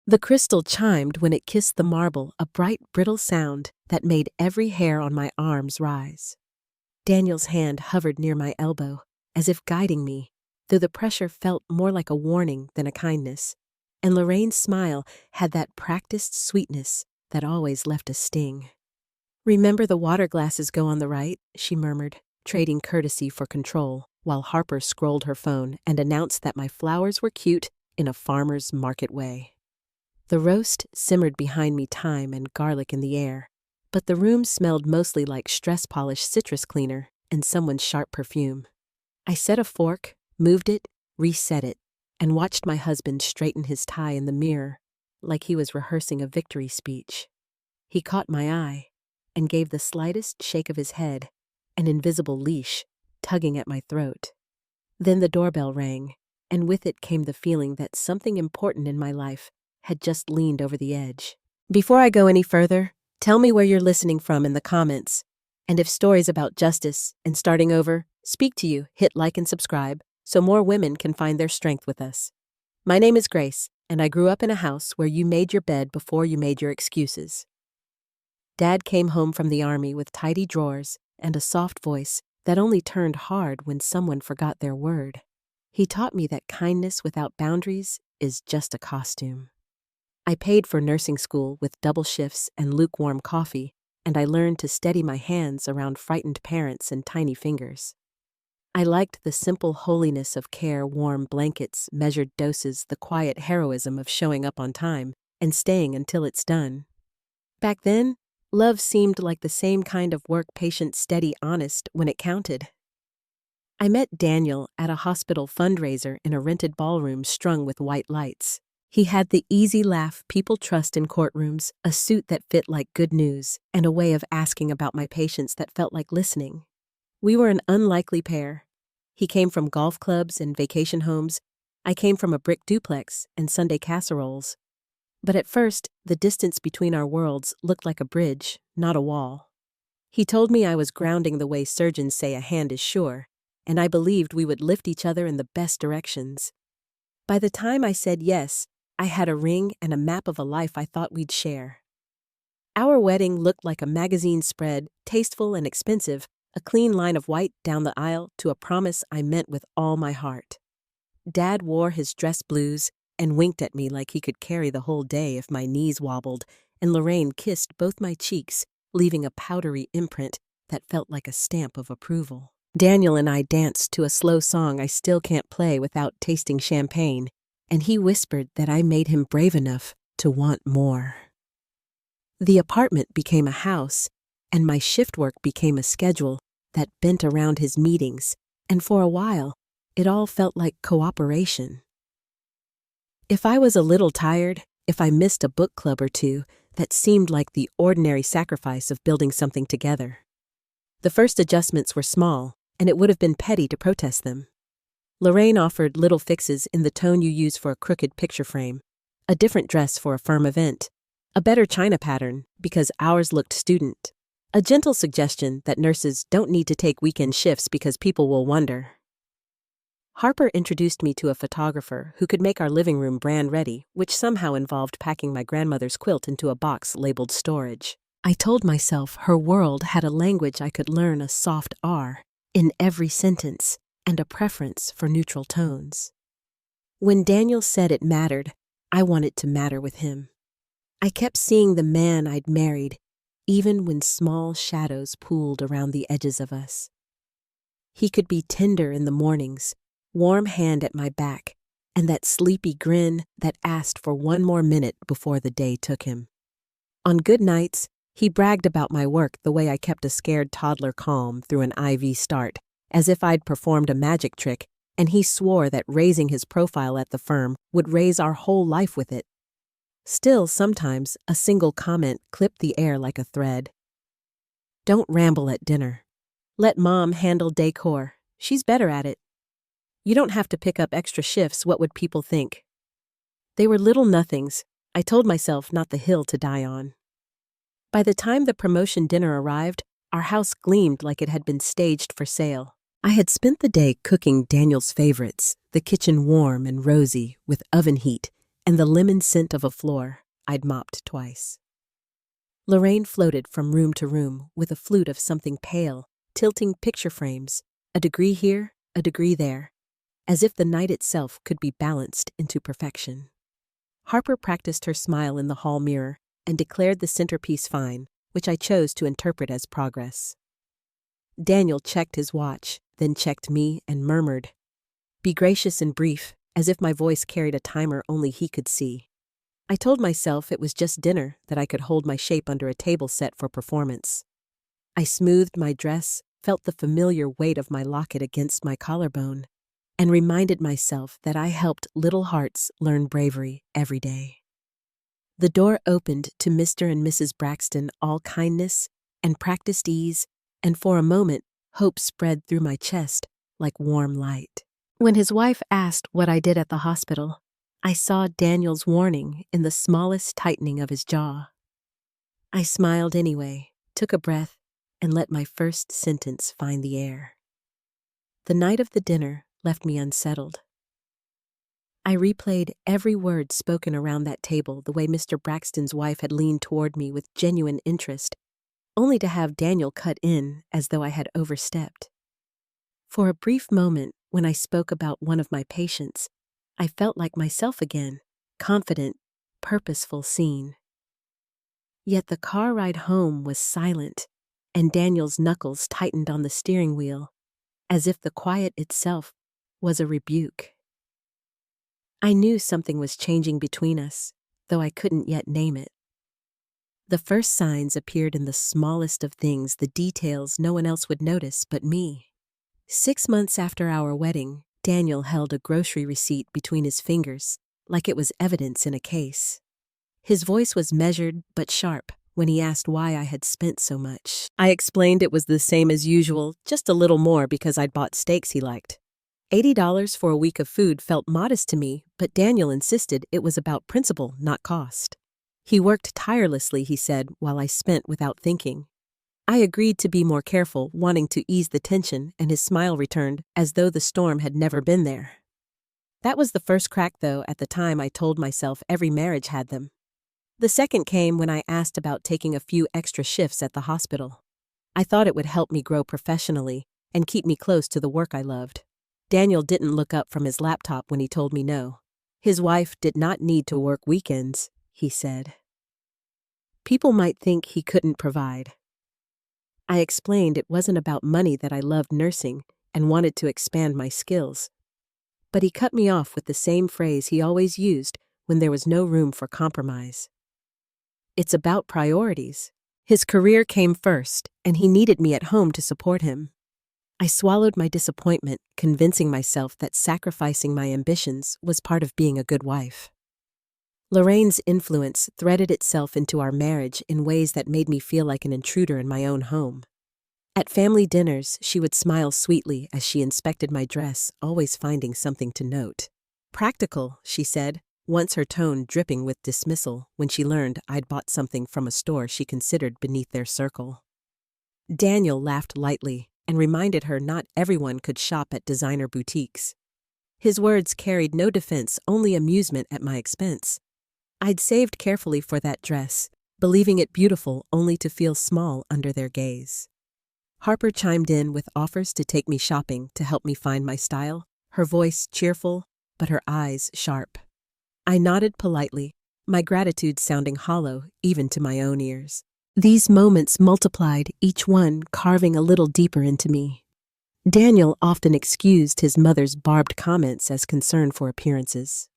The crystal chimed when it kissed the marble, a bright, brittle sound that made every hair on my arms rise. Daniel's hand hovered near my elbow, as if guiding me, though the pressure felt more like a warning than a kindness, and Lorraine's smile had that practiced sweetness that always left a sting. "Remember the water glasses go on the right," she murmured, trading courtesy for control, while Harper scrolled her phone and announced that my flowers were cute in a farmer's market way. The roast simmered behind me, thyme and garlic in the air, but the room smelled mostly like stress-polished citrus cleaner and someone's sharp perfume. I set a fork, moved it, reset it, and watched my husband straighten his tie in the mirror like he was rehearsing a victory speech. He caught my eye and gave the slightest shake of his head, an invisible leash tugging at my throat. Then the doorbell rang, and with it came the feeling that something important in my life had just leaned over the edge. Before I go any further, tell me where you're listening from in the comments. And if stories about justice and starting over speak to you, hit like and subscribe so more women can find their strength with us. My name is Grace, and I grew up in a house where you made your bed before you made your excuses. Dad came home from the army with tidy drawers and a soft voice that only turned hard when someone forgot their word. He taught me that kindness without boundaries is just a costume. I paid for nursing school with double shifts and lukewarm coffee, and I learned to steady my hands around frightened parents and tiny fingers. I liked the simple holiness of care, warm blankets, measured doses, the quiet heroism of showing up on time and staying until it's done. Back then, love seemed like the same kind of work, patient, steady, honest when it counted. I met Daniel at a hospital fundraiser in a rented ballroom strung with white lights. He had the easy laugh people trust in courtrooms, a suit that fit like good news, and a way of asking about my patients that felt like listening. We were an unlikely pair. He came from golf clubs and vacation homes. I came from a brick duplex and Sunday casseroles. But at first, the distance between our worlds looked like a bridge, not a wall. He told me I was grounding the way surgeons say a hand is sure, and I believed we would lift each other in the best directions. By the time I said yes, I had a ring and a map of a life I thought we'd share. Our wedding looked like a magazine spread, tasteful and expensive, a clean line of white down the aisle to a promise I meant with all my heart. Dad wore his dress blues and winked at me like he could carry the whole day if my knees wobbled, and Lorraine kissed both my cheeks, leaving a powdery imprint that felt like a stamp of approval. Daniel and I danced to a slow song I still can't play without tasting champagne, and he whispered that I made him brave enough to want more. The apartment became a house, and my shift work became a schedule that bent around his meetings, and for a while, it all felt like cooperation. If I was a little tired, if I missed a book club or two, that seemed like the ordinary sacrifice of building something together. The first adjustments were small, and it would have been petty to protest them. Lorraine offered little fixes in the tone you use for a crooked picture frame, a different dress for a firm event, a better china pattern because ours looked student, a gentle suggestion that nurses don't need to take weekend shifts because people will wonder. Harper introduced me to a photographer who could make our living room brand ready, which somehow involved packing my grandmother's quilt into a box labeled storage. I told myself her world had a language I could learn, a soft R in every sentence, and a preference for neutral tones. When Daniel said it mattered, I wanted to matter with him. I kept seeing the man I'd married, even when small shadows pooled around the edges of us. He could be tender in the mornings, warm hand at my back, and that sleepy grin that asked for one more minute before the day took him. On good nights, he bragged about my work the way I kept a scared toddler calm through an IV start, as if I'd performed a magic trick, and he swore that raising his profile at the firm would raise our whole life with it. Still, sometimes, a single comment clipped the air like a thread. "Don't ramble at dinner. Let Mom handle decor. She's better at it. You don't have to pick up extra shifts, what would people think?" They were little nothings. I told myself not the hill to die on. By the time the promotion dinner arrived, our house gleamed like it had been staged for sale. I had spent the day cooking Daniel's favorites, the kitchen warm and rosy with oven heat, and the lemon scent of a floor I'd mopped twice. Lorraine floated from room to room with a flute of something pale, tilting picture frames, a degree here, a degree there, as if the night itself could be balanced into perfection. Harper practiced her smile in the hall mirror and declared the centerpiece fine, which I chose to interpret as progress. Daniel checked his watch, then checked me and murmured, "Be gracious and brief," as if my voice carried a timer only he could see. I told myself it was just dinner, that I could hold my shape under a table set for performance. I smoothed my dress, felt the familiar weight of my locket against my collarbone, and reminded myself that I helped little hearts learn bravery every day. The door opened to Mr. and Mrs. Braxton, all kindness and practiced ease, and for a moment, hope spread through my chest like warm light. When his wife asked what I did at the hospital, I saw Daniel's warning in the smallest tightening of his jaw. I smiled anyway, took a breath, and let my first sentence find the air. The night of the dinner left me unsettled. I replayed every word spoken around that table the way Mr. Braxton's wife had leaned toward me with genuine interest, only to have Daniel cut in as though I had overstepped. For a brief moment, when I spoke about one of my patients, I felt like myself again, confident, purposeful, seen. Yet the car ride home was silent, and Daniel's knuckles tightened on the steering wheel, as if the quiet itself was a rebuke. I knew something was changing between us, though I couldn't yet name it. The first signs appeared in the smallest of things, the details no one else would notice but me. 6 months after our wedding, Daniel held a grocery receipt between his fingers, like it was evidence in a case. His voice was measured but sharp when he asked why I had spent so much. I explained it was the same as usual, just a little more because I'd bought steaks he liked. $80 for a week of food felt modest to me, but Daniel insisted it was about principle, not cost. He worked tirelessly, he said, while I spent without thinking. I agreed to be more careful, wanting to ease the tension, and his smile returned, as though the storm had never been there. That was the first crack, though. At the time I told myself every marriage had them. The second came when I asked about taking a few extra shifts at the hospital. I thought it would help me grow professionally and keep me close to the work I loved. Daniel didn't look up from his laptop when he told me no. His wife did not need to work weekends, he said. People might think he couldn't provide. I explained it wasn't about money, that I loved nursing and wanted to expand my skills. But he cut me off with the same phrase he always used when there was no room for compromise. It's about priorities. His career came first, and he needed me at home to support him. I swallowed my disappointment, convincing myself that sacrificing my ambitions was part of being a good wife. Lorraine's influence threaded itself into our marriage in ways that made me feel like an intruder in my own home. At family dinners, she would smile sweetly as she inspected my dress, always finding something to note. "Practical," she said, once her tone dripping with dismissal when she learned I'd bought something from a store she considered beneath their circle. Daniel laughed lightly and reminded her not everyone could shop at designer boutiques. His words carried no defense, only amusement at my expense. I'd saved carefully for that dress, believing it beautiful only to feel small under their gaze. Harper chimed in with offers to take me shopping to help me find my style, her voice cheerful, but her eyes sharp. I nodded politely, my gratitude sounding hollow even to my own ears. These moments multiplied, each one carving a little deeper into me. Daniel often excused his mother's barbed comments as concern for appearances.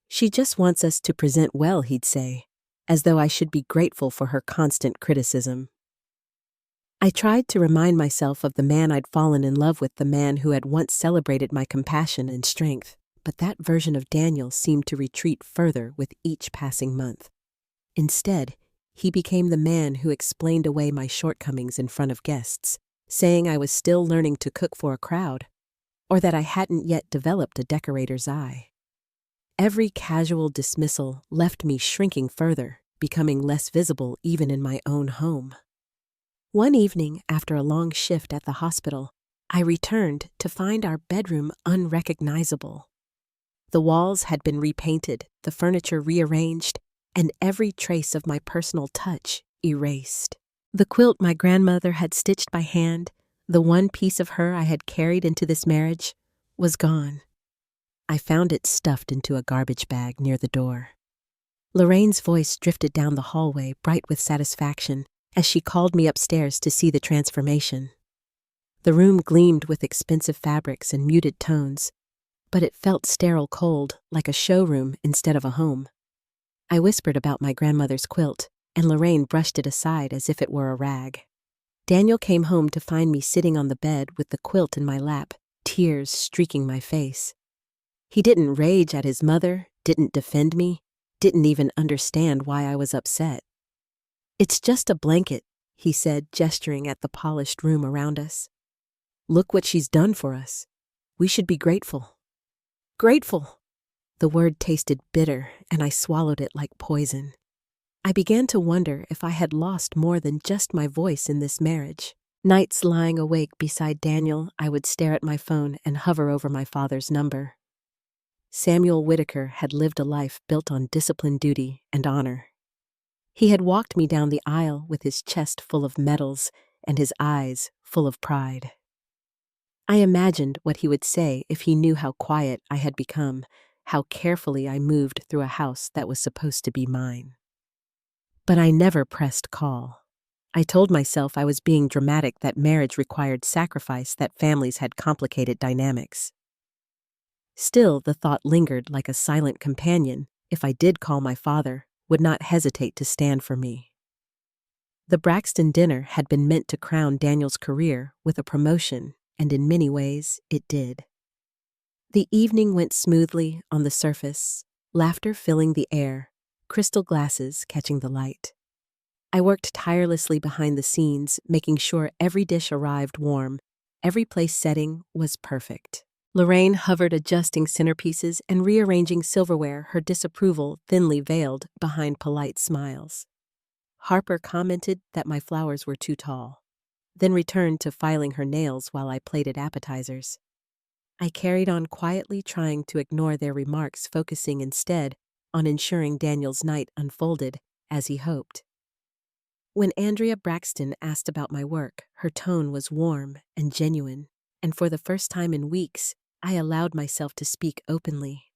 "She just wants us to present well," he'd say, as though I should be grateful for her constant criticism. I tried to remind myself of the man I'd fallen in love with, the man who had once celebrated my compassion and strength, but that version of Daniel seemed to retreat further with each passing month. Instead, he became the man who explained away my shortcomings in front of guests, saying I was still learning to cook for a crowd, or that I hadn't yet developed a decorator's eye. Every casual dismissal left me shrinking further, becoming less visible even in my own home. One evening, after a long shift at the hospital, I returned to find our bedroom unrecognizable. The walls had been repainted, the furniture rearranged, and every trace of my personal touch erased. The quilt my grandmother had stitched by hand, the one piece of her I had carried into this marriage, was gone. I found it stuffed into a garbage bag near the door. Lorraine's voice drifted down the hallway, bright with satisfaction, as she called me upstairs to see the transformation. The room gleamed with expensive fabrics and muted tones, but it felt sterile cold, like a showroom instead of a home. I whispered about my grandmother's quilt, and Lorraine brushed it aside as if it were a rag. Daniel came home to find me sitting on the bed with the quilt in my lap, tears streaking my face. He didn't rage at his mother, didn't defend me, didn't even understand why I was upset. "It's just a blanket," he said, gesturing at the polished room around us. "Look what she's done for us. We should be grateful." Grateful! The word tasted bitter, and I swallowed it like poison. I began to wonder if I had lost more than just my voice in this marriage. Nights lying awake beside Daniel, I would stare at my phone and hover over my father's number. Samuel Whitaker had lived a life built on discipline, duty, and honor. He had walked me down the aisle with his chest full of medals and his eyes full of pride. I imagined what he would say if he knew how quiet I had become, how carefully I moved through a house that was supposed to be mine. But I never pressed call. I told myself I was being dramatic, that marriage required sacrifice, that families had complicated dynamics. Still, the thought lingered like a silent companion. If I did call my father, would not hesitate to stand for me. The Braxton dinner had been meant to crown Daniel's career with a promotion, and in many ways it did. The evening went smoothly on the surface, laughter filling the air, crystal glasses catching the light. I worked tirelessly behind the scenes, making sure every dish arrived warm, every place setting was perfect. Lorraine hovered adjusting centerpieces and rearranging silverware, her disapproval thinly veiled behind polite smiles. Harper commented that my flowers were too tall, then returned to filing her nails while I plated appetizers. I carried on quietly, trying to ignore their remarks, focusing instead on ensuring Daniel's night unfolded as he hoped. When Andrea Braxton asked about my work, her tone was warm and genuine, and for the first time in weeks, I allowed myself to speak openly.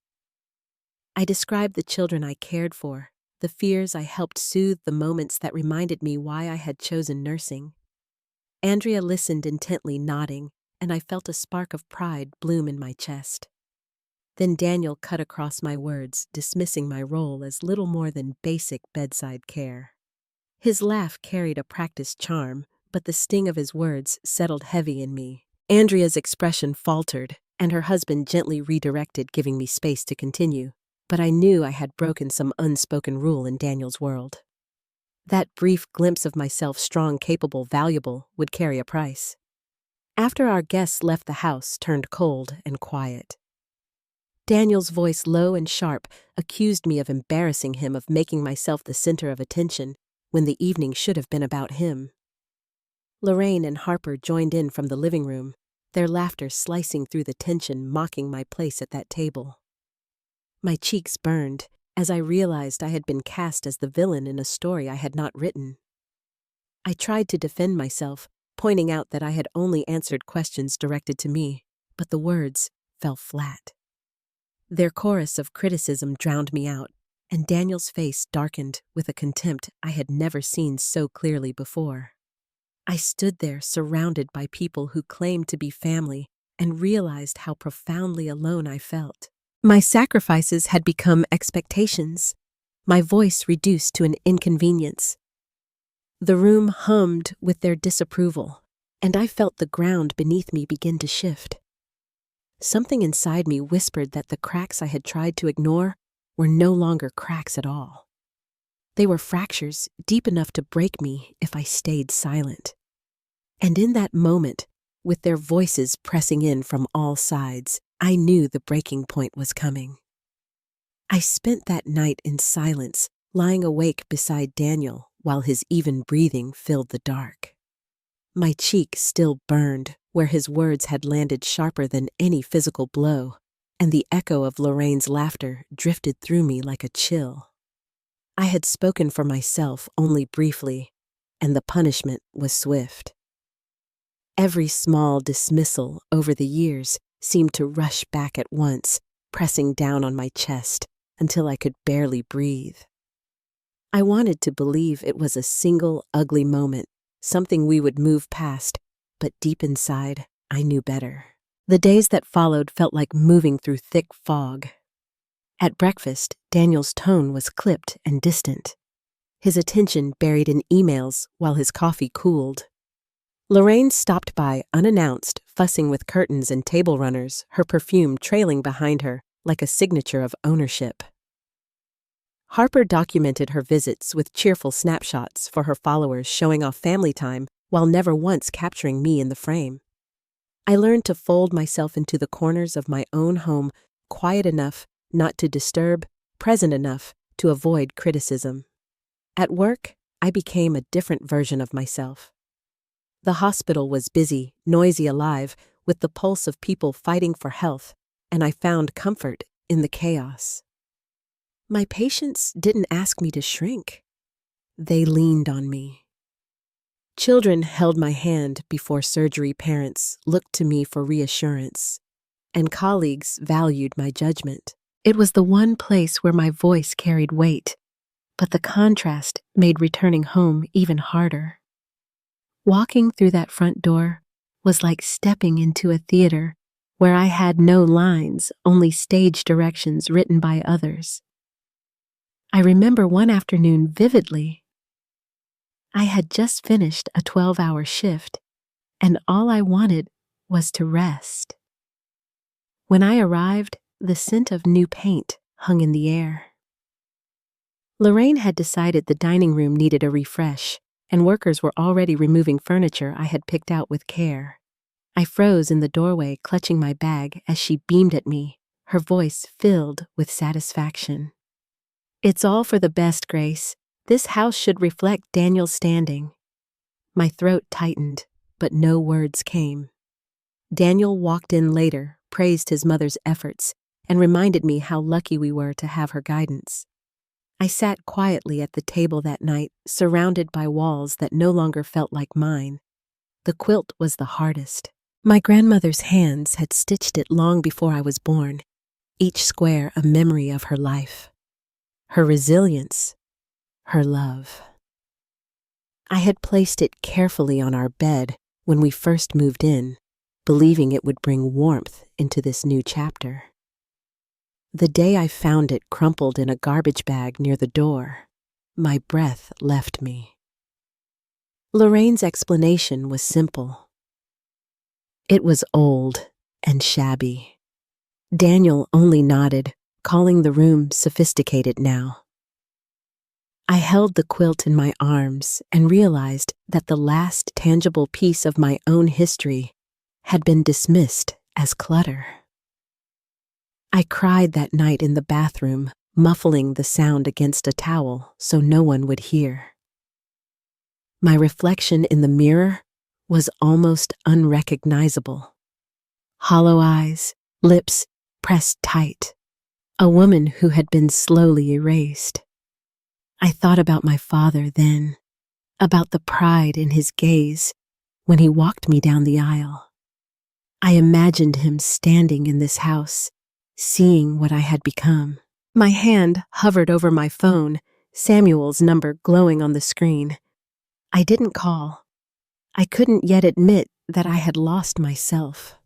I described the children I cared for, the fears I helped soothe, the moments that reminded me why I had chosen nursing. Andrea listened intently, nodding, and I felt a spark of pride bloom in my chest. Then Daniel cut across my words, dismissing my role as little more than basic bedside care. His laugh carried a practiced charm, but the sting of his words settled heavy in me. Andrea's expression faltered, and her husband gently redirected, giving me space to continue. But I knew I had broken some unspoken rule in Daniel's world. That brief glimpse of myself, strong, capable, valuable, would carry a price. After our guests left, the house turned cold and quiet. Daniel's voice, low and sharp, accused me of embarrassing him, of making myself the center of attention, when the evening should have been about him. Lorraine and Harper joined in from the living room, their laughter slicing through the tension, mocking my place at that table. My cheeks burned as I realized I had been cast as the villain in a story I had not written. I tried to defend myself, pointing out that I had only answered questions directed to me, but the words fell flat. Their chorus of criticism drowned me out, and Daniel's face darkened with a contempt I had never seen so clearly before. I stood there, surrounded by people who claimed to be family, and realized how profoundly alone I felt. My sacrifices had become expectations, my voice reduced to an inconvenience. The room hummed with their disapproval, and I felt the ground beneath me begin to shift. Something inside me whispered that the cracks I had tried to ignore were no longer cracks at all. They were fractures deep enough to break me if I stayed silent. And in that moment, with their voices pressing in from all sides, I knew the breaking point was coming. I spent that night in silence, lying awake beside Daniel while his even breathing filled the dark. My cheek still burned where his words had landed sharper than any physical blow, and the echo of Lorraine's laughter drifted through me like a chill. I had spoken for myself only briefly, and the punishment was swift. Every small dismissal over the years seemed to rush back at once, pressing down on my chest until I could barely breathe. I wanted to believe it was a single ugly moment, something we would move past, but deep inside, I knew better. The days that followed felt like moving through thick fog. At breakfast, Daniel's tone was clipped and distant, his attention buried in emails while his coffee cooled. Lorraine stopped by unannounced, fussing with curtains and table runners, her perfume trailing behind her like a signature of ownership. Harper documented her visits with cheerful snapshots for her followers, showing off family time while never once capturing me in the frame. I learned to fold myself into the corners of my own home, quiet enough not to disturb, present enough to avoid criticism. At work, I became a different version of myself. The hospital was busy, noisy, alive, with the pulse of people fighting for health, and I found comfort in the chaos. My patients didn't ask me to shrink. They leaned on me. Children held my hand before surgery, parents looked to me for reassurance, and colleagues valued my judgment. It was the one place where my voice carried weight, but the contrast made returning home even harder. Walking through that front door was like stepping into a theater where I had no lines, only stage directions written by others. I remember one afternoon vividly. I had just finished a 12-hour shift, and all I wanted was to rest. When I arrived, the scent of new paint hung in the air. Lorraine had decided the dining room needed a refresh, and workers were already removing furniture I had picked out with care. I froze in the doorway, clutching my bag as she beamed at me, her voice filled with satisfaction. "It's all for the best, Grace. This house should reflect Daniel's standing." My throat tightened, but no words came. Daniel walked in later, praised his mother's efforts, and reminded me how lucky we were to have her guidance. I sat quietly at the table that night, surrounded by walls that no longer felt like mine. The quilt was the hardest. My grandmother's hands had stitched it long before I was born, each square a memory of her life, her resilience, her love. I had placed it carefully on our bed when we first moved in, believing it would bring warmth into this new chapter. The day I found it crumpled in a garbage bag near the door, my breath left me. Lorraine's explanation was simple. It was old and shabby. Daniel only nodded, calling the room sophisticated now. I held the quilt in my arms and realized that the last tangible piece of my own history had been dismissed as clutter. I cried that night in the bathroom, muffling the sound against a towel so no one would hear. My reflection in the mirror was almost unrecognizable. Hollow eyes, lips pressed tight. A woman who had been slowly erased. I thought about my father then, about the pride in his gaze when he walked me down the aisle. I imagined him standing in this house, seeing what I had become. My hand hovered over my phone, Samuel's number glowing on the screen. I didn't call. I couldn't yet admit that I had lost myself.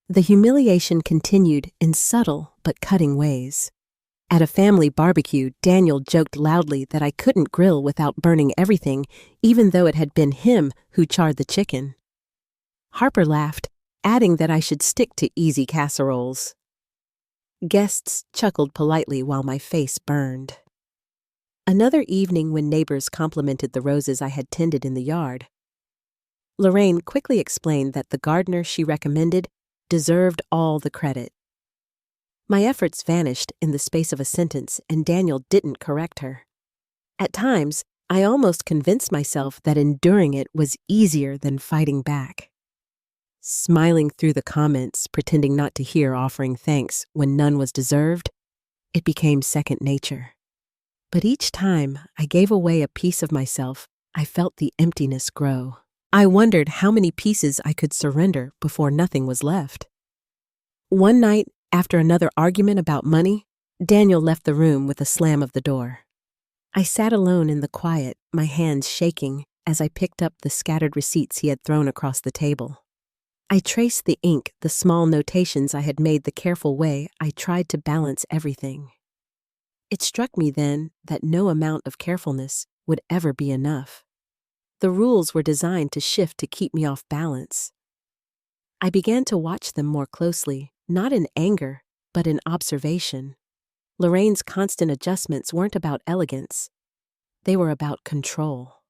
The humiliation continued in subtle but cutting ways. At a family barbecue, Daniel joked loudly that I couldn't grill without burning everything, even though it had been him who charred the chicken. Harper laughed, adding that I should stick to easy casseroles. Guests chuckled politely while my face burned. Another evening when neighbors complimented the roses I had tended in the yard, Lorraine quickly explained that the gardener she recommended deserved all the credit. My efforts vanished in the space of a sentence, and Daniel didn't correct her. At times, I almost convinced myself that enduring it was easier than fighting back. smiling through the comments, pretending not to hear, offering thanks when none was deserved. It became second nature. But each time I gave away a piece of myself, I felt the emptiness grow. I wondered how many pieces I could surrender before nothing was left. One night, after another argument about money, Daniel left the room with a slam of the door. I sat alone in the quiet, my hands shaking as I picked up the scattered receipts he had thrown across the table. I traced the ink, the small notations I had made, the careful way I tried to balance everything. It struck me then that no amount of carefulness would ever be enough. The rules were designed to shift to keep me off balance. I began to watch them more closely, not in anger, but in observation. Lorraine's constant adjustments weren't about elegance. They were about control.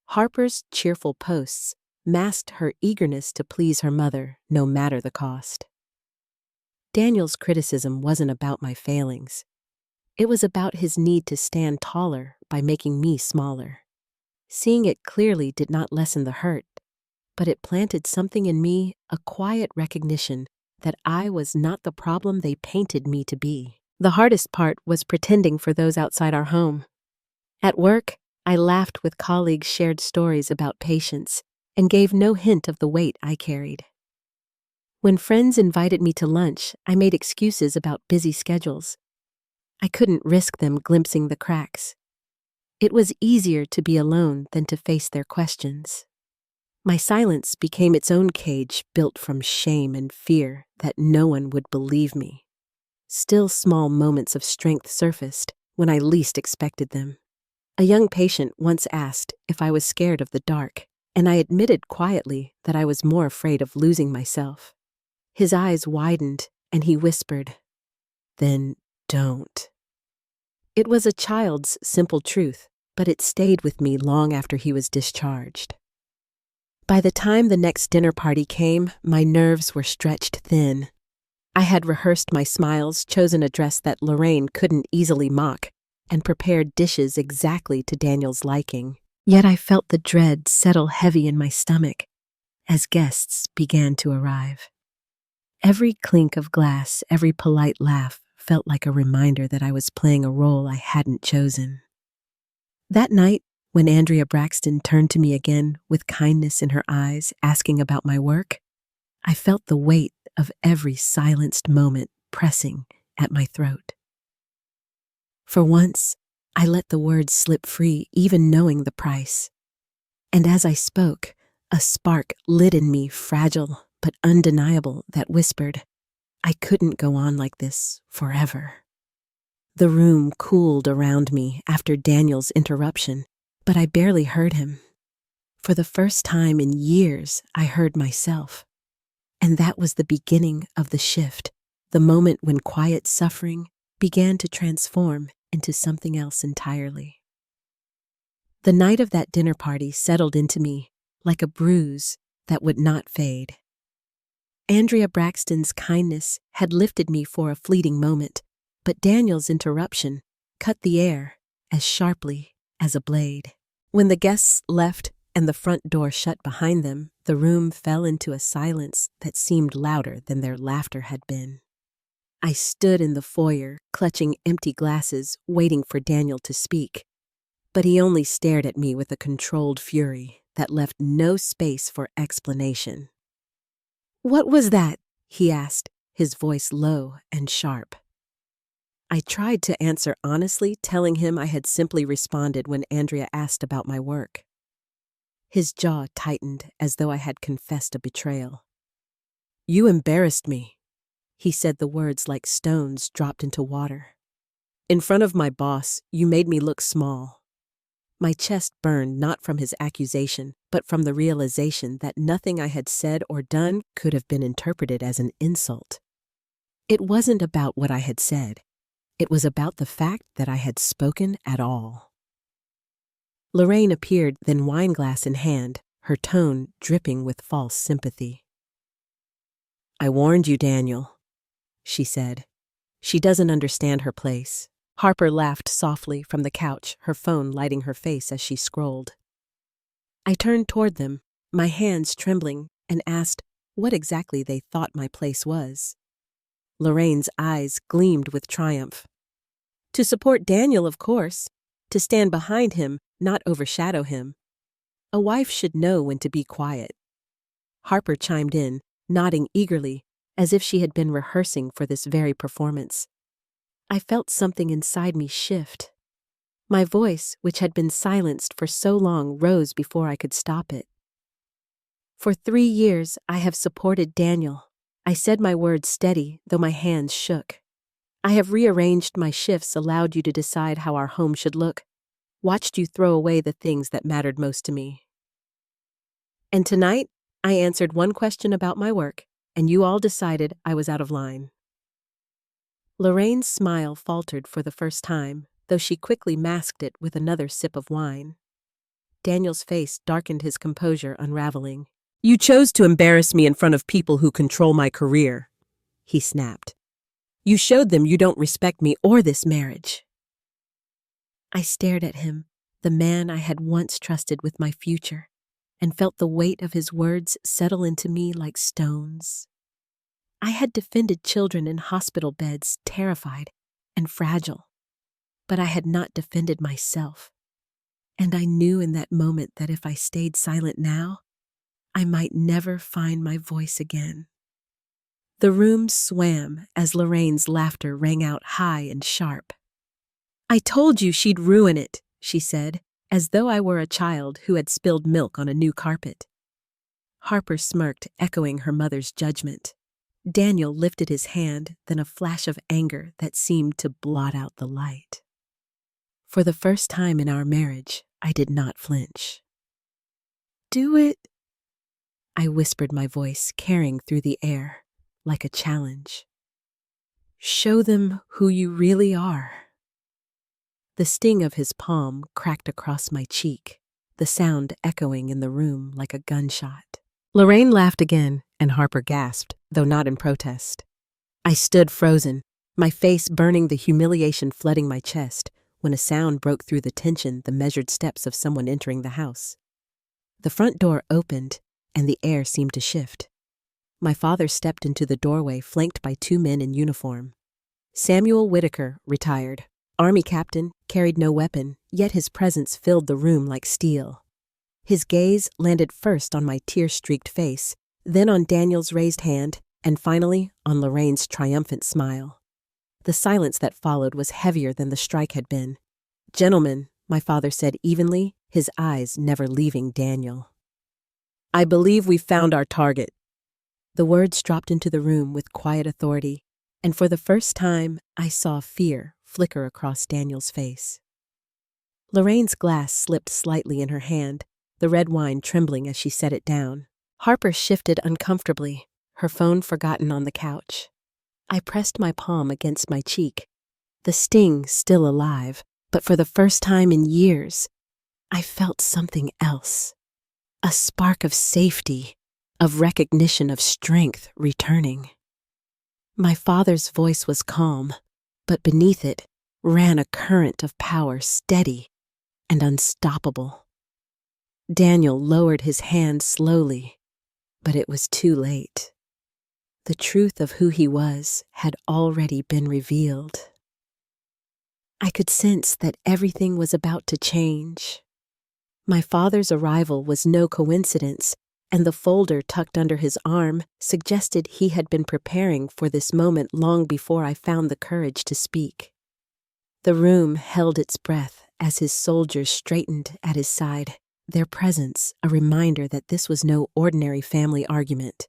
Harper's cheerful posts masked her eagerness to please her mother, no matter the cost. Daniel's criticism wasn't about my failings. It was about his need to stand taller by making me smaller. Seeing it clearly did not lessen the hurt, but it planted something in me, a quiet recognition that I was not the problem they painted me to be. The hardest part was pretending for those outside our home. At work, I laughed with colleagues, shared stories about patience, and gave no hint of the weight I carried. When friends invited me to lunch, I made excuses about busy schedules. I couldn't risk them glimpsing the cracks. It was easier to be alone than to face their questions. My silence became its own cage, built from shame and fear that no one would believe me. Still, small moments of strength surfaced when I least expected them. A young patient once asked if I was scared of the dark, and I admitted quietly that I was more afraid of losing myself. His eyes widened, and he whispered, "Then don't." It was a child's simple truth, but it stayed with me long after he was discharged. By the time the next dinner party came, my nerves were stretched thin. I had rehearsed my smiles, chosen a dress that Lorraine couldn't easily mock, and prepared dishes exactly to Daniel's liking. Yet I felt the dread settle heavy in my stomach as guests began to arrive. Every clink of glass, every polite laugh felt like a reminder that I was playing a role I hadn't chosen. That night, when Andrea Braxton turned to me again with kindness in her eyes, asking about my work, I felt the weight of every silenced moment pressing at my throat. For once, I let the words slip free, even knowing the price. And as I spoke, a spark lit in me, fragile but undeniable, that whispered, I couldn't go on like this forever. The room cooled around me after Daniel's interruption, but I barely heard him. For the first time in years, I heard myself. And that was the beginning of the shift, the moment when quiet suffering began to transform into something else entirely. The night of that dinner party settled into me like a bruise that would not fade. Andrea Braxton's kindness had lifted me for a fleeting moment, but Daniel's interruption cut the air as sharply as a blade. When the guests left and the front door shut behind them, the room fell into a silence that seemed louder than their laughter had been. I stood in the foyer, clutching empty glasses, waiting for Daniel to speak. But he only stared at me with a controlled fury that left no space for explanation. "What was that?" he asked, his voice low and sharp. I tried to answer honestly, telling him I had simply responded when Andrea asked about my work. His jaw tightened as though I had confessed a betrayal. "You embarrassed me," he said, the words like stones dropped into water. "In front of my boss, you made me look small." My chest burned not from his accusation, but from the realization that nothing I had said or done could have been interpreted as an insult. It wasn't about what I had said. It was about the fact that I had spoken at all. Lorraine appeared, then wineglass in hand, her tone dripping with false sympathy. "I warned you, Daniel," she said. "She doesn't understand her place." Harper laughed softly from the couch, her phone lighting her face as she scrolled. I turned toward them, my hands trembling, and asked, what exactly they thought my place was. Lorraine's eyes gleamed with triumph. To support Daniel, of course. To stand behind him, not overshadow him. A wife should know when to be quiet. Harper chimed in, nodding eagerly, as if she had been rehearsing for this very performance. I felt something inside me shift. My voice, which had been silenced for so long, rose before I could stop it. For 3 years, I have supported Daniel. I said my words steady, though my hands shook. I have rearranged my shifts, allowed you to decide how our home should look, watched you throw away the things that mattered most to me. And tonight, I answered one question about my work, and you all decided I was out of line. Lorraine's smile faltered for the first time, though she quickly masked it with another sip of wine. Daniel's face darkened, his composure unraveling. You chose to embarrass me in front of people who control my career, he snapped. You showed them you don't respect me or this marriage. I stared at him, the man I had once trusted with my future, and felt the weight of his words settle into me like stones. I had defended children in hospital beds, terrified and fragile, but I had not defended myself. And I knew in that moment that if I stayed silent now, I might never find my voice again. The room swam as Lorraine's laughter rang out high and sharp. I told you she'd ruin it, she said, as though I were a child who had spilled milk on a new carpet. Harper smirked, echoing her mother's judgment. Daniel lifted his hand, then a flash of anger that seemed to blot out the light. For the first time in our marriage, I did not flinch. Do it, I whispered, my voice carrying through the air like a challenge. Show them who you really are. The sting of his palm cracked across my cheek, the sound echoing in the room like a gunshot. Lorraine laughed again, and Harper gasped, though not in protest. I stood frozen, my face burning, the humiliation flooding my chest, when a sound broke through the tension, the measured steps of someone entering the house. The front door opened, and the air seemed to shift. My father stepped into the doorway, flanked by 2 men in uniform. Samuel Whitaker, retired, Army captain, carried no weapon, yet his presence filled the room like steel. His gaze landed first on my tear-streaked face, then on Daniel's raised hand, and finally on Lorraine's triumphant smile. The silence that followed was heavier than the strike had been. Gentlemen, my father said evenly, his eyes never leaving Daniel. I believe we found our target. The words dropped into the room with quiet authority, and for the first time I saw fear flicker across Daniel's face. Lorraine's glass slipped slightly in her hand, the red wine trembling as she set it down. Harper shifted uncomfortably, her phone forgotten on the couch. I pressed my palm against my cheek, the sting still alive, but for the first time in years, I felt something else. A spark of safety, of recognition, of strength returning. My father's voice was calm, but beneath it ran a current of power, steady and unstoppable. Daniel lowered his hand slowly, but it was too late. The truth of who he was had already been revealed. I could sense that everything was about to change. My father's arrival was no coincidence, and the folder tucked under his arm suggested he had been preparing for this moment long before I found the courage to speak. The room held its breath as his soldiers straightened at his side, their presence a reminder that this was no ordinary family argument.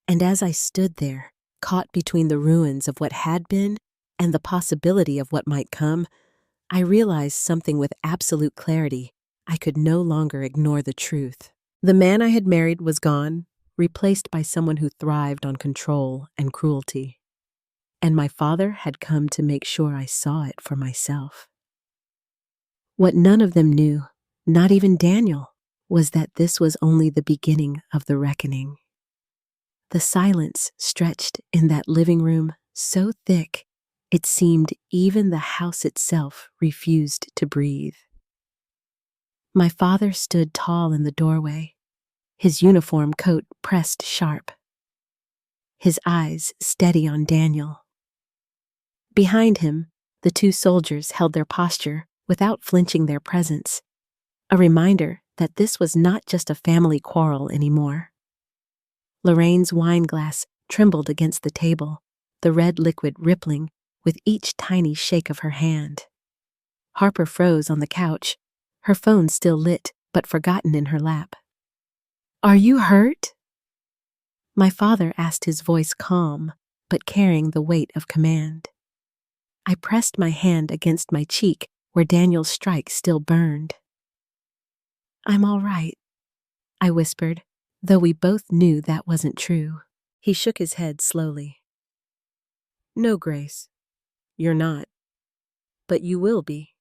And as I stood there, caught between the ruins of what had been and the possibility of what might come, I realized something with absolute clarity. I could no longer ignore the truth. The man I had married was gone, replaced by someone who thrived on control and cruelty. And my father had come to make sure I saw it for myself. What none of them knew, not even Daniel, was that this was only the beginning of the reckoning. The silence stretched in that living room so thick, it seemed even the house itself refused to breathe. My father stood tall in the doorway, his uniform coat pressed sharp, his eyes steady on Daniel. Behind him, the two soldiers held their posture without flinching their presence, a reminder that this was not just a family quarrel anymore. Lorraine's wine glass trembled against the table, the red liquid rippling with each tiny shake of her hand. Harper froze on the couch, her phone still lit but forgotten in her lap. "Are you hurt?" My father asked, his voice calm but carrying the weight of command. I pressed my hand against my cheek where Daniel's strike still burned. "I'm all right," I whispered, though we both knew that wasn't true. He shook his head slowly. "No, Grace, you're not. But you will be."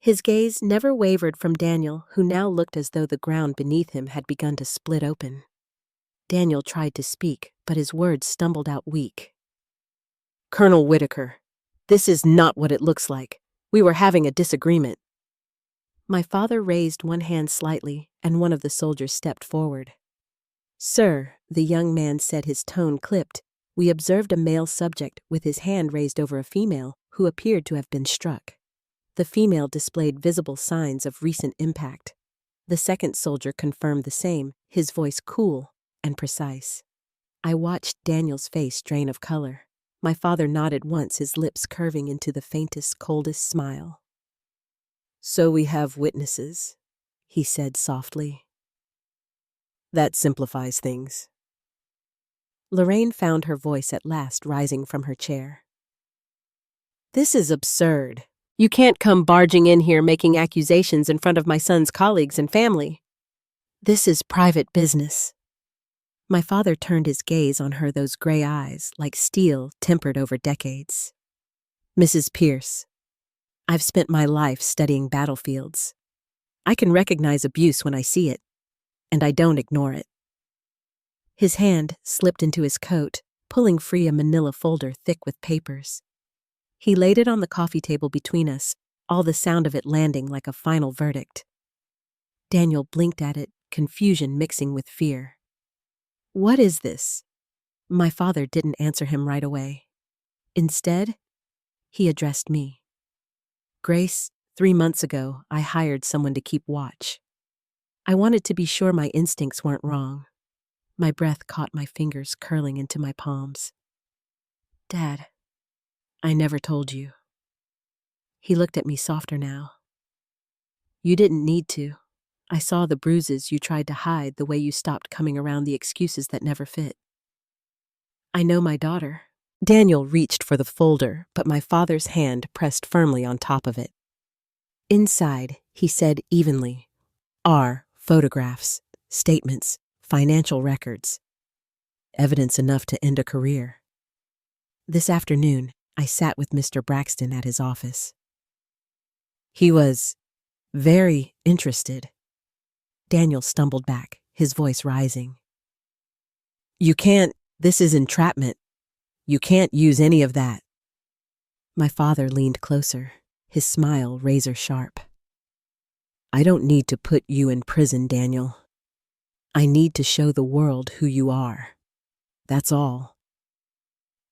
His gaze never wavered from Daniel, who now looked as though the ground beneath him had begun to split open. Daniel tried to speak, but his words stumbled out weak. "Colonel Whitaker, this is not what it looks like. We were having a disagreement." My father raised one hand slightly, and one of the soldiers stepped forward. "Sir," the young man said, his tone clipped, "we observed a male subject with his hand raised over a female who appeared to have been struck. The female displayed visible signs of recent impact." The second soldier confirmed the same, his voice cool and precise. I watched Daniel's face drain of color. My father nodded once, his lips curving into the faintest, coldest smile. "So we have witnesses," he said softly. "That simplifies things." Lorraine found her voice at last, rising from her chair. "This is absurd. You can't come barging in here making accusations in front of my son's colleagues and family. This is private business." My father turned his gaze on her, those gray eyes, like steel tempered over decades. "Mrs. Pierce, I've spent my life studying battlefields. I can recognize abuse when I see it, and I don't ignore it." His hand slipped into his coat, pulling free a manila folder thick with papers. He laid it on the coffee table between us, all the sound of it landing like a final verdict. Daniel blinked at it, confusion mixing with fear. "What is this?" My father didn't answer him right away. Instead, he addressed me. "Grace, 3 months ago, I hired someone to keep watch. I wanted to be sure my instincts weren't wrong." My breath caught my fingers curling into my palms. "Dad, I never told you." He looked at me softer now. "You didn't need to. I saw the bruises you tried to hide, the way you stopped coming around the excuses that never fit. I know my daughter." Daniel reached for the folder, but my father's hand pressed firmly on top of it. Inside, he said evenly, "are photographs, statements, financial records. Evidence enough to end a career." This afternoon, I sat with Mr. Braxton at his office. He was very interested. Daniel stumbled back, his voice rising. This is entrapment. You can't use any of that." My father leaned closer, his smile razor sharp. "I don't need to put you in prison, Daniel. I need to show the world who you are. That's all."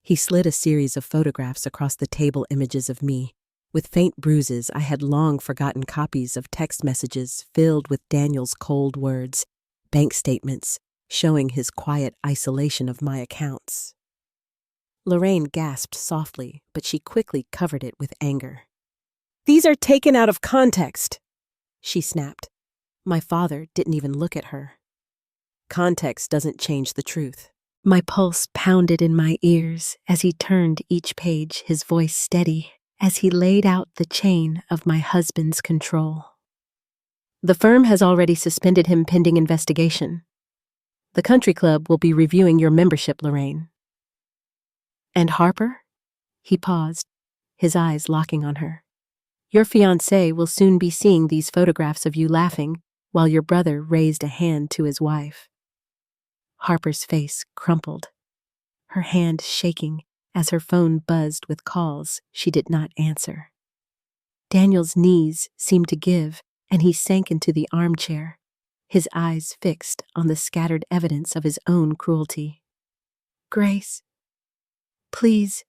He slid a series of photographs across the table, images of me, with faint bruises. I had long forgotten copies of text messages filled with Daniel's cold words, bank statements showing his quiet isolation of my accounts. Lorraine gasped softly, but she quickly covered it with anger. "These are taken out of context," she snapped. My father didn't even look at her. "Context doesn't change the truth." My pulse pounded in my ears as he turned each page, his voice steady, as he laid out the chain of my husband's control. "The firm has already suspended him pending investigation. The country club will be reviewing your membership, Lorraine." "And Harper?" He paused, his eyes locking on her. "Your fiancé will soon be seeing these photographs of you laughing while your brother raised a hand to his wife." Harper's face crumpled, her hand shaking as her phone buzzed with calls she did not answer. Daniel's knees seemed to give, and he sank into the armchair, his eyes fixed on the scattered evidence of his own cruelty. Grace, please,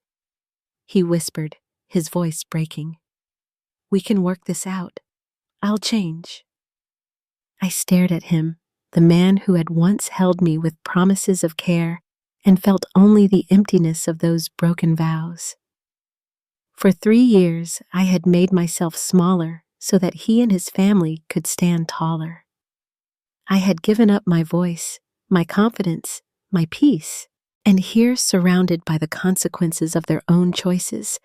he whispered, his voice breaking. We can work this out. I'll change. I stared at him, the man who had once held me with promises of care and felt only the emptiness of those broken vows. For 3 years, I had made myself smaller so that he and his family could stand taller. I had given up my voice, my confidence, my peace, and here, surrounded by the consequences of their own choices,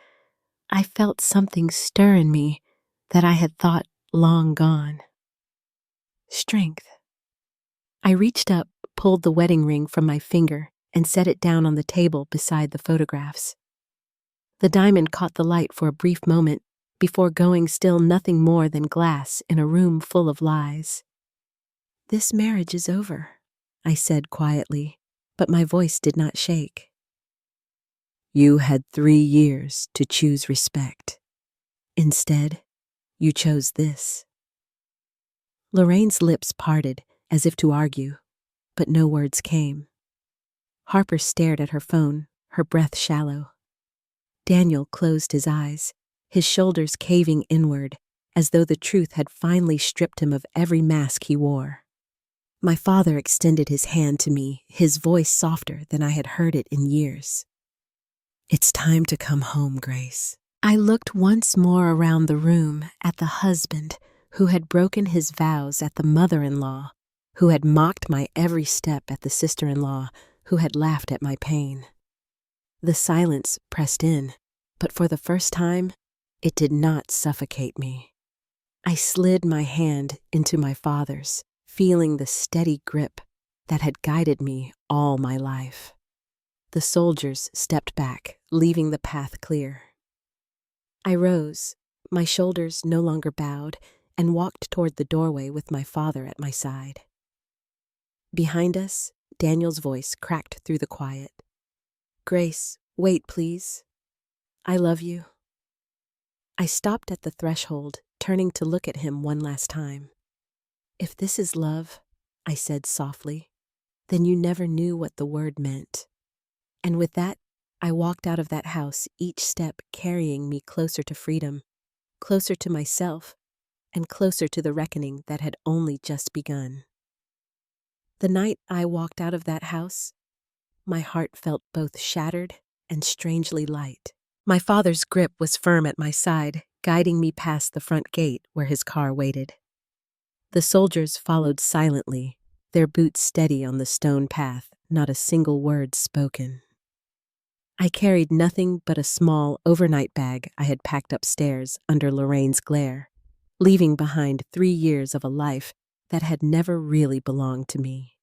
I felt something stir in me that I had thought long gone. Strength. I reached up, pulled the wedding ring from my finger, and set it down on the table beside the photographs. The diamond caught the light for a brief moment before going still nothing more than glass in a room full of lies. This marriage is over, I said quietly, but my voice did not shake. You had 3 years to choose respect. Instead, you chose this. Lorraine's lips parted as if to argue, but no words came. Harper stared at her phone, her breath shallow. Daniel closed his eyes, his shoulders caving inward, as though the truth had finally stripped him of every mask he wore. My father extended his hand to me, his voice softer than I had heard it in years. It's time to come home, Grace. I looked once more around the room at the husband who had broken his vows at the mother-in-law, who had mocked my every step at the sister-in-law, who had laughed at my pain. The silence pressed in, but for the first time, it did not suffocate me. I slid my hand into my father's, feeling the steady grip that had guided me all my life. The soldiers stepped back, leaving the path clear. I rose, my shoulders no longer bowed, and walked toward the doorway with my father at my side. Behind us, Daniel's voice cracked through the quiet. Grace, wait, please. I love you. I stopped at the threshold, turning to look at him one last time. If this is love, I said softly, then you never knew what the word meant. And with that, I walked out of that house, each step carrying me closer to freedom, closer to myself, and closer to the reckoning that had only just begun. The night I walked out of that house, my heart felt both shattered and strangely light. My father's grip was firm at my side, guiding me past the front gate where his car waited. The soldiers followed silently, their boots steady on the stone path, not a single word spoken. I carried nothing but a small overnight bag I had packed upstairs under Lorraine's glare, leaving behind 3 years of a life that had never really belonged to me.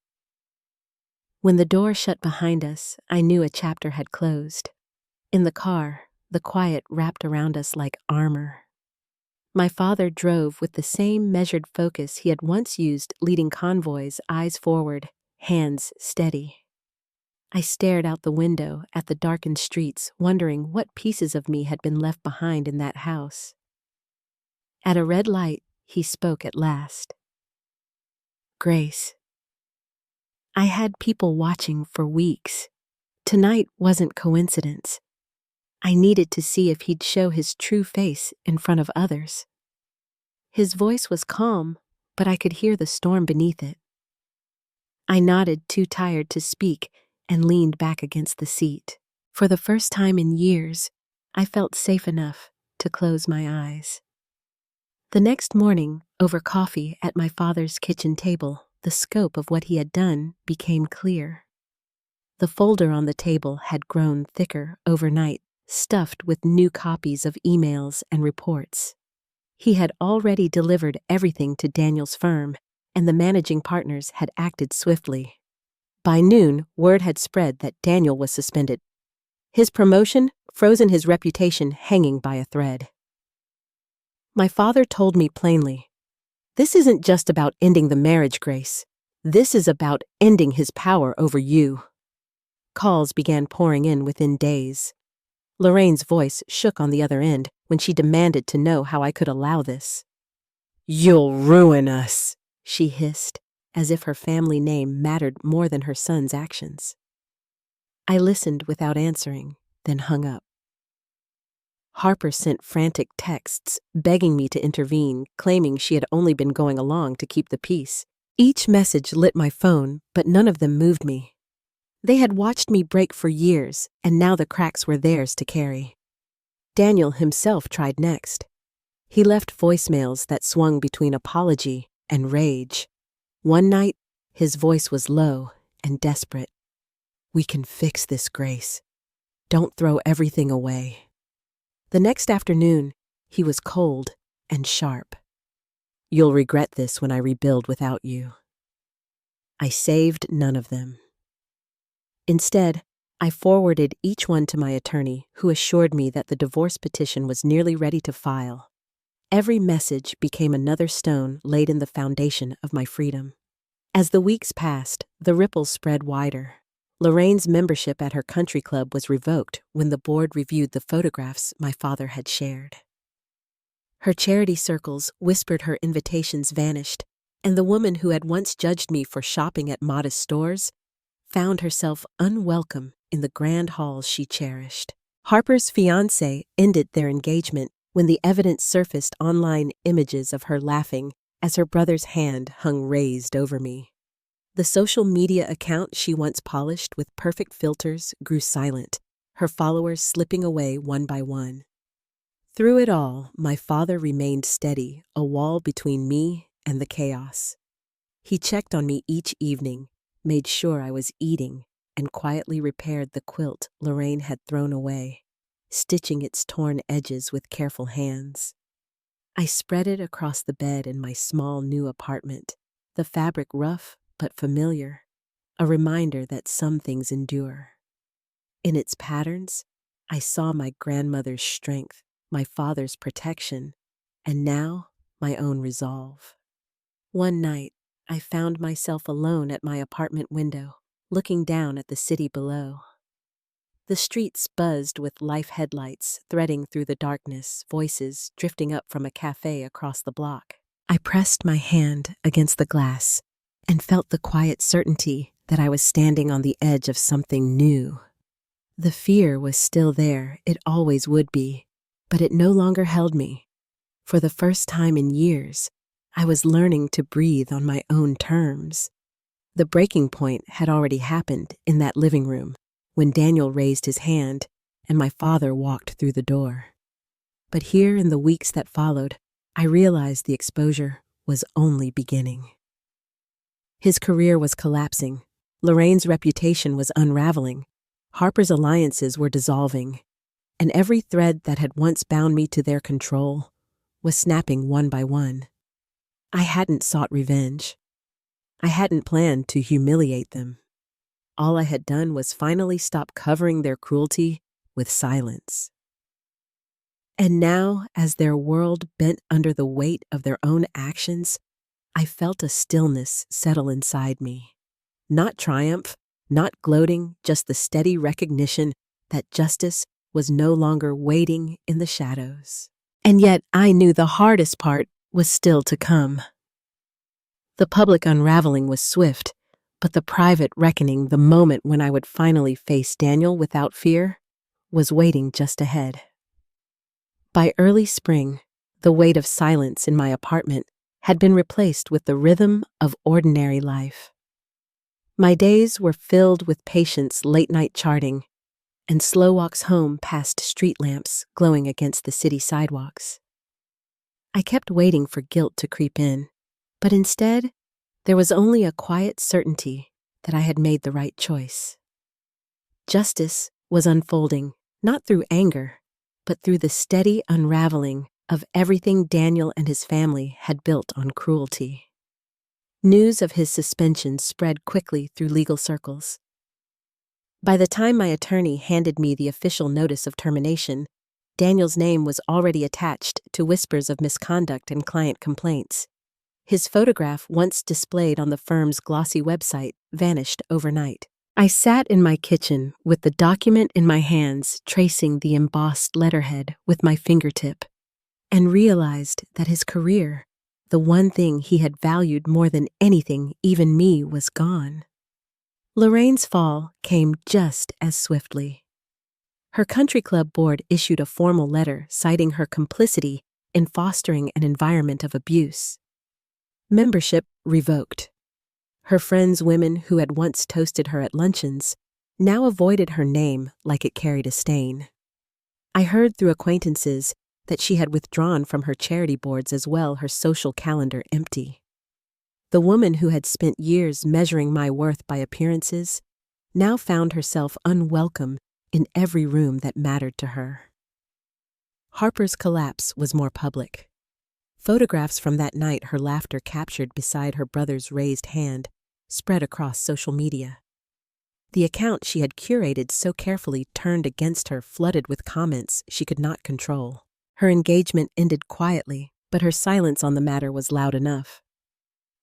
When the door shut behind us, I knew a chapter had closed. In the car, the quiet wrapped around us like armor. My father drove with the same measured focus he had once used leading convoys, eyes forward, hands steady. I stared out the window at the darkened streets, wondering what pieces of me had been left behind in that house. At a red light, he spoke at last. Grace. I had people watching for weeks. Tonight wasn't coincidence. I needed to see if he'd show his true face in front of others. His voice was calm, but I could hear the storm beneath it. I nodded, too tired to speak, and leaned back against the seat. For the first time in years, I felt safe enough to close my eyes. The next morning, over coffee at my father's kitchen table, the scope of what he had done became clear. The folder on the table had grown thicker overnight, stuffed with new copies of emails and reports. He had already delivered everything to Daniel's firm, and the managing partners had acted swiftly. By noon, word had spread that Daniel was suspended. His promotion frozen his reputation hanging by a thread. My father told me plainly, "This isn't just about ending the marriage, Grace. This is about ending his power over you." Calls began pouring in within days. Lorraine's voice shook on the other end when she demanded to know how I could allow this. "You'll ruin us," she hissed, as if her family name mattered more than her son's actions. I listened without answering, then hung up. Harper sent frantic texts, begging me to intervene, claiming she had only been going along to keep the peace. Each message lit my phone, but none of them moved me. They had watched me break for years, and now the cracks were theirs to carry. Daniel himself tried next. He left voicemails that swung between apology and rage. One night, his voice was low and desperate. "We can fix this, Grace. Don't throw everything away." The next afternoon, he was cold and sharp. "You'll regret this when I rebuild without you." I saved none of them. Instead, I forwarded each one to my attorney, who assured me that the divorce petition was nearly ready to file. Every message became another stone laid in the foundation of my freedom. As the weeks passed, the ripples spread wider. Lorraine's membership at her country club was revoked when the board reviewed the photographs my father had shared. Her charity circles whispered her invitations vanished, and the woman who had once judged me for shopping at modest stores found herself unwelcome in the grand halls she cherished. Harper's fiancé ended their engagement when the evidence surfaced online images of her laughing as her brother's hand hung raised over me. The social media account she once polished with perfect filters grew silent, her followers slipping away one by one. Through it all, my father remained steady, a wall between me and the chaos. He checked on me each evening, made sure I was eating, and quietly repaired the quilt Lorraine had thrown away, stitching its torn edges with careful hands. I spread it across the bed in my small new apartment, the fabric rough but familiar, a reminder that some things endure. In its patterns, I saw my grandmother's strength, my father's protection, and now my own resolve. One night, I found myself alone at my apartment window, looking down at the city below. The streets buzzed with life headlights threading through the darkness, voices drifting up from a cafe across the block. I pressed my hand against the glass and felt the quiet certainty that I was standing on the edge of something new. The fear was still there, it always would be, but it no longer held me. For the first time in years, I was learning to breathe on my own terms. The breaking point had already happened in that living room when Daniel raised his hand and my father walked through the door. But here in the weeks that followed, I realized the exposure was only beginning. His career was collapsing, Lorraine's reputation was unraveling, Harper's alliances were dissolving, and every thread that had once bound me to their control was snapping one by one. I hadn't sought revenge. I hadn't planned to humiliate them. All I had done was finally stop covering their cruelty with silence. And now, as their world bent under the weight of their own actions, I felt a stillness settle inside me. Not triumph, not gloating, just the steady recognition that justice was no longer waiting in the shadows. And yet I knew the hardest part was still to come. The public unraveling was swift, but the private reckoning, the moment when I would finally face Daniel without fear, was waiting just ahead. By early spring, the weight of silence in my apartment had been replaced with the rhythm of ordinary life. My days were filled with patience, late-night charting, and slow walks home past street lamps glowing against the city sidewalks. I kept waiting for guilt to creep in, but instead, there was only a quiet certainty that I had made the right choice. Justice was unfolding, not through anger, but through the steady unraveling of everything Daniel and his family had built on cruelty. News of his suspension spread quickly through legal circles. By the time my attorney handed me the official notice of termination, Daniel's name was already attached to whispers of misconduct and client complaints. His photograph, once displayed on the firm's glossy website, vanished overnight. I sat in my kitchen with the document in my hands, tracing the embossed letterhead with my fingertip, and realized that his career, the one thing he had valued more than anything, even me, was gone. Lorraine's fall came just as swiftly. Her country club board issued a formal letter citing her complicity in fostering an environment of abuse. Membership revoked. Her friends, women who had once toasted her at luncheons, now avoided her name like it carried a stain. I heard through acquaintances that she had withdrawn from her charity boards as well, her social calendar empty. The woman who had spent years measuring my worth by appearances now found herself unwelcome in every room that mattered to her. Harper's collapse was more public. Photographs from that night, her laughter captured beside her brother's raised hand, spread across social media. The account she had curated so carefully turned against her, flooded with comments she could not control. Her engagement ended quietly, but her silence on the matter was loud enough.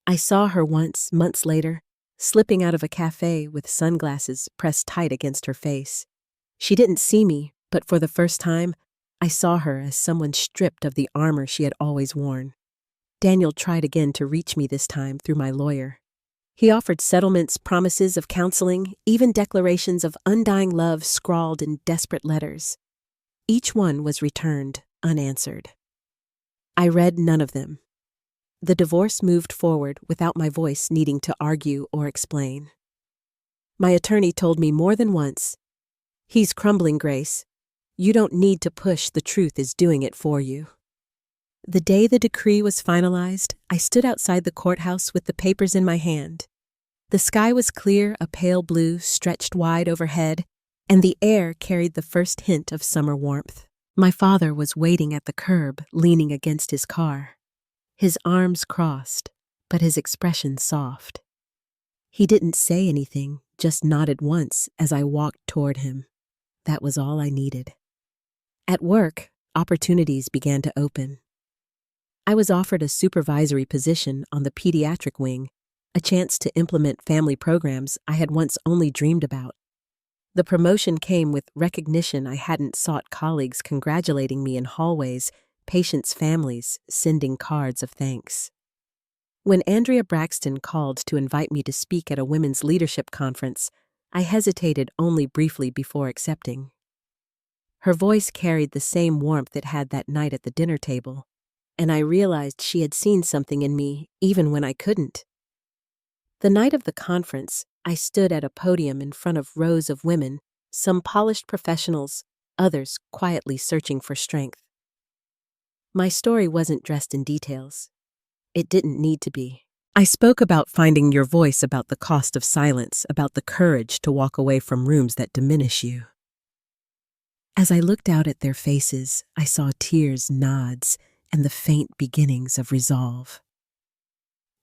I saw her once, months later, slipping out of a cafe with sunglasses pressed tight against her face. She didn't see me, but for the first time, I saw her as someone stripped of the armor she had always worn. Daniel tried again to reach me, this time through my lawyer. He offered settlements, promises of counseling, even declarations of undying love scrawled in desperate letters. Each one was returned unanswered. I read none of them. The divorce moved forward without my voice needing to argue or explain. My attorney told me more than once, "He's crumbling, Grace. You don't need to push, the truth is doing it for you." The day the decree was finalized, I stood outside the courthouse with the papers in my hand. The sky was clear, a pale blue stretched wide overhead, and the air carried the first hint of summer warmth. My father was waiting at the curb, leaning against his car. His arms crossed, but his expression soft. He didn't say anything, just nodded once as I walked toward him. That was all I needed. At work, opportunities began to open. I was offered a supervisory position on the pediatric wing, a chance to implement family programs I had once only dreamed about. The promotion came with recognition I hadn't sought, colleagues congratulating me in hallways, patients' families sending cards of thanks. When Andrea Braxton called to invite me to speak at a women's leadership conference, I hesitated only briefly before accepting. Her voice carried the same warmth it had that night at the dinner table, and I realized she had seen something in me even when I couldn't. The night of the conference, I stood at a podium in front of rows of women, some polished professionals, others quietly searching for strength. My story wasn't dressed in details. It didn't need to be. I spoke about finding your voice, about the cost of silence, about the courage to walk away from rooms that diminish you. As I looked out at their faces, I saw tears, nods, and the faint beginnings of resolve.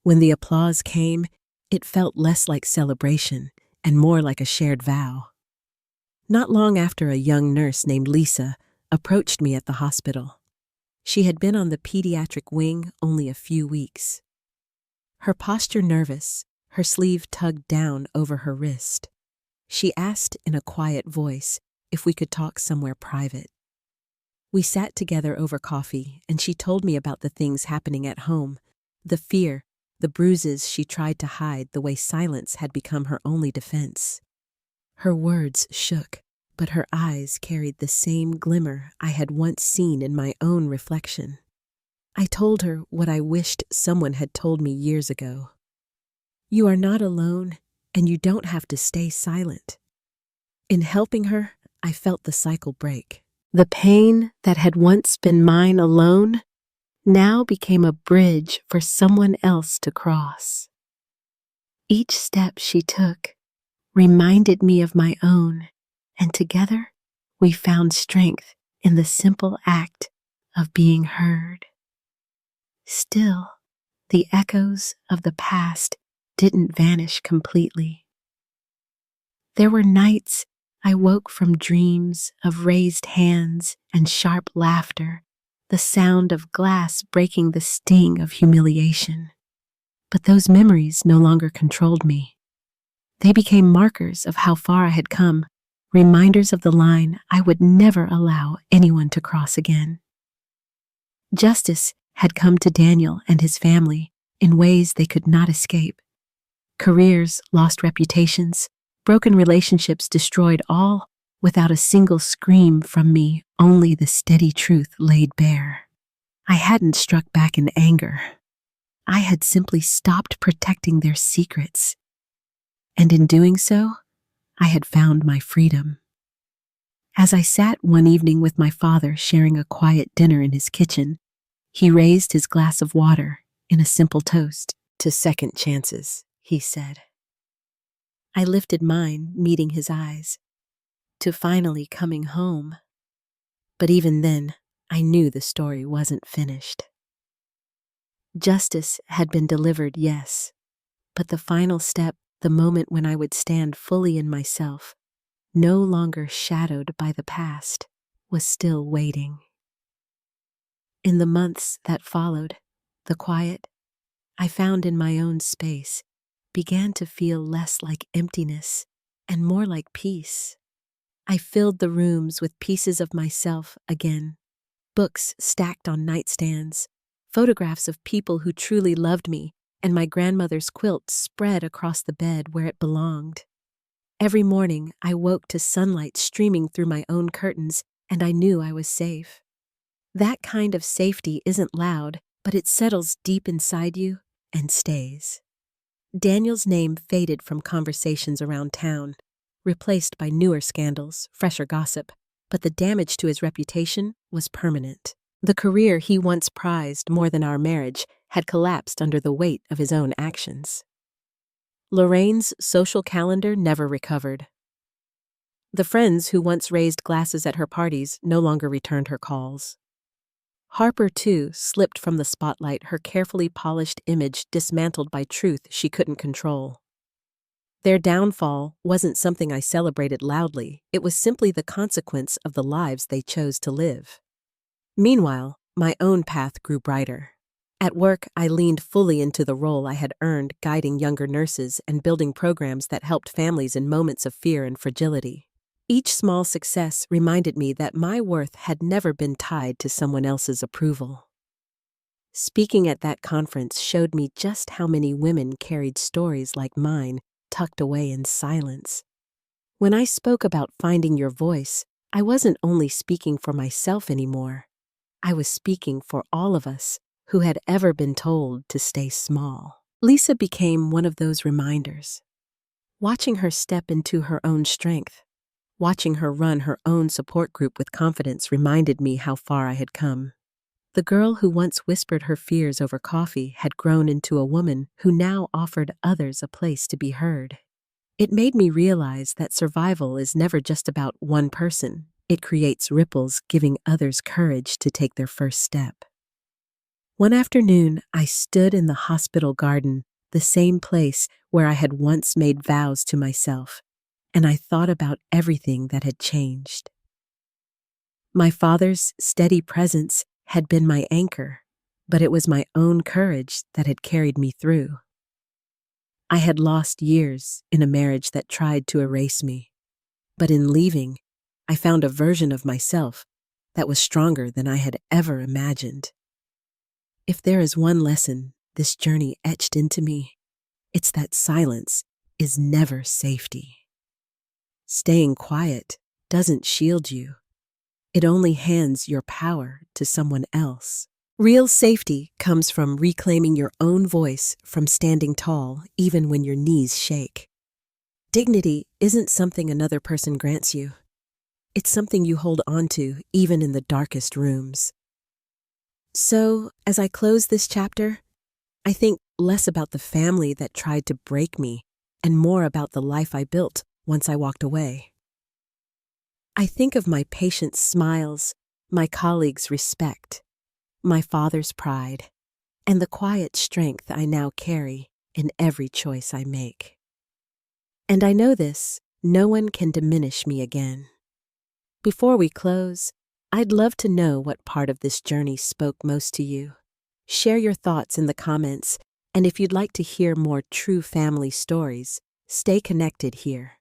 When the applause came, it felt less like celebration and more like a shared vow. Not long after, a young nurse named Lisa approached me at the hospital. She had been on the pediatric wing only a few weeks. Her posture nervous, her sleeve tugged down over her wrist. She asked in a quiet voice if we could talk somewhere private. We sat together over coffee, and she told me about the things happening at home, the fear, the bruises she tried to hide, the way silence had become her only defense. Her words shook, but her eyes carried the same glimmer I had once seen in my own reflection. I told her what I wished someone had told me years ago. You are not alone, and you don't have to stay silent. In helping her, I felt the cycle break. The pain that had once been mine alone now became a bridge for someone else to cross. Each step she took reminded me of my own, and together we found strength in the simple act of being heard. Still, the echoes of the past didn't vanish completely. There were nights I woke from dreams of raised hands and sharp laughter, the sound of glass breaking, the sting of humiliation. But those memories no longer controlled me. They became markers of how far I had come, reminders of the line I would never allow anyone to cross again. Justice had come to Daniel and his family in ways they could not escape. Careers lost, reputations Broken relationships destroyed all without a single scream from me, only the steady truth laid bare. I hadn't struck back in anger. I had simply stopped protecting their secrets. And in doing so, I had found my freedom. As I sat one evening with my father sharing a quiet dinner in his kitchen, he raised his glass of water in a simple toast. "To second chances," he said. I lifted mine, meeting his eyes. "To finally coming home." But even then, I knew the story wasn't finished. Justice had been delivered, yes, but the final step, the moment when I would stand fully in myself, no longer shadowed by the past, was still waiting. In the months that followed, the quiet I found in my own space began to feel less like emptiness and more like peace. I filled the rooms with pieces of myself again, books stacked on nightstands, photographs of people who truly loved me, and my grandmother's quilt spread across the bed where it belonged. Every morning, I woke to sunlight streaming through my own curtains, and I knew I was safe. That kind of safety isn't loud, but it settles deep inside you and stays. Daniel's name faded from conversations around town, replaced by newer scandals, fresher gossip, but the damage to his reputation was permanent. The career he once prized more than our marriage had collapsed under the weight of his own actions. Lorraine's social calendar never recovered. The friends who once raised glasses at her parties no longer returned her calls. Harper, too, slipped from the spotlight, her carefully polished image dismantled by truth she couldn't control. Their downfall wasn't something I celebrated loudly, it was simply the consequence of the lives they chose to live. Meanwhile, my own path grew brighter. At work, I leaned fully into the role I had earned, guiding younger nurses and building programs that helped families in moments of fear and fragility. Each small success reminded me that my worth had never been tied to someone else's approval. Speaking at that conference showed me just how many women carried stories like mine tucked away in silence. When I spoke about finding your voice, I wasn't only speaking for myself anymore. I was speaking for all of us who had ever been told to stay small. Lisa became one of those reminders. Watching her step into her own strength, watching her run her own support group with confidence reminded me how far I had come. The girl who once whispered her fears over coffee had grown into a woman who now offered others a place to be heard. It made me realize that survival is never just about one person. It creates ripples, giving others courage to take their first step. One afternoon, I stood in the hospital garden, the same place where I had once made vows to myself, and I thought about everything that had changed. My father's steady presence had been my anchor, but it was my own courage that had carried me through. I had lost years in a marriage that tried to erase me, but in leaving, I found a version of myself that was stronger than I had ever imagined. If there is one lesson this journey etched into me, it's that silence is never safety. Staying quiet doesn't shield you. It only hands your power to someone else. Real safety comes from reclaiming your own voice, from standing tall even when your knees shake. Dignity isn't something another person grants you. It's something you hold on to even in the darkest rooms. So, as I close this chapter, I think less about the family that tried to break me and more about the life I built once I walked away. I think of my patient's smiles, my colleagues' respect, my father's pride, and the quiet strength I now carry in every choice I make. And I know this, no one can diminish me again. Before we close, I'd love to know what part of this journey spoke most to you. Share your thoughts in the comments, and if you'd like to hear more true family stories, stay connected here.